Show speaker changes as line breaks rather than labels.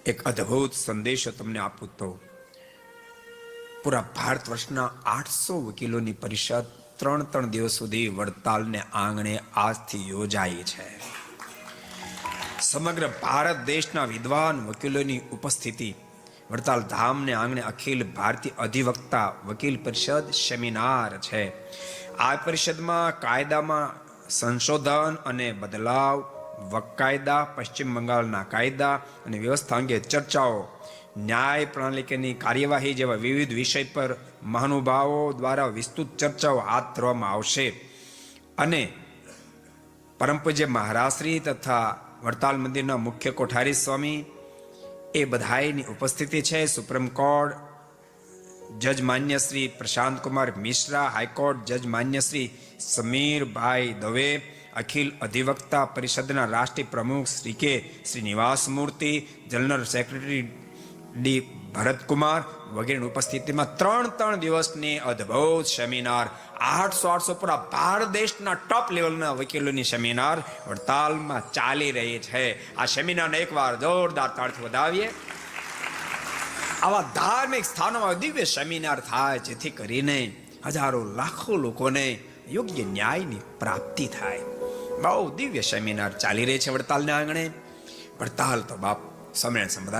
એક અદ્ભુત સંદેશો તમને આપું તો પૂરા ભારત વર્ષના 800 વકીલોની પરિષદ 3 દિવસ સુધી વડતાલને આંગણે આજથી યોજાઈ છે. સમગ્ર ભારત દેશના વિદ્વાન વકીલોની ઉપસ્થિતિ વડતાલ ધામને આંગણે અખિલ ભારતીય અધિવક્તા વકીલ પરિષદ સેમિનાર છે. આ પરિષદમાં કાયદામાં સંશોધન અને બદલાવ, વકાયદા, પશ્ચિમ બંગાળના કાયદા અને વ્યવસ્થા અંગે ચર્ચાઓ, ન્યાય પ્રણાલિકાની કાર્યવાહી જેવા વિવિધ વિષય પર મહાનુભાવો દ્વારા વિસ્તૃત ચર્ચાઓ હાથ ધરવામાં આવશે. અને પરમ પૂજ્ય મહારાજશ્રી તથા વડતાલ મંદિરના મુખ્ય કોઠારી સ્વામી એ બધાની ઉપસ્થિતિ છે. સુપ્રીમ કોર્ટ જજ માન્ય શ્રી પ્રશાંત કુમાર મિશ્રા, હાઈકોર્ટ જજ માન્ય શ્રી સમીરભાઈ દવે, અખિલ અધિવક્તા પરિષદના રાષ્ટ્રીય પ્રમુખ શ્રી કે શ્રીનિવાસ મૂર્તિ, જનરલ સેક્રેટરી ડી ભરતકુમાર વગેરેની ઉપસ્થિતિમાં 3 દિવસની અદ્ભુત સેમિનાર, 800 પૂરા ભારત દેશના ટોપ લેવલના વકીલોની સેમિનાર વડતાલમાં ચાલી રહી છે. આ સેમિનારને એકવાર જોરદાર તાળથી વધાવીએ. આવા ધાર્મિક સ્થાનોમાં દિવ્ય સેમિનાર થાય જેથી કરીને હજારો લાખો લોકોને યોગ્ય ન્યાયની પ્રાપ્તિ થાય. બહુ દિવ્ય સેમિનાર ચાલી રહી છે વડતાલના આંગણે. વડતાલ તો બાપ સમય સમુદાય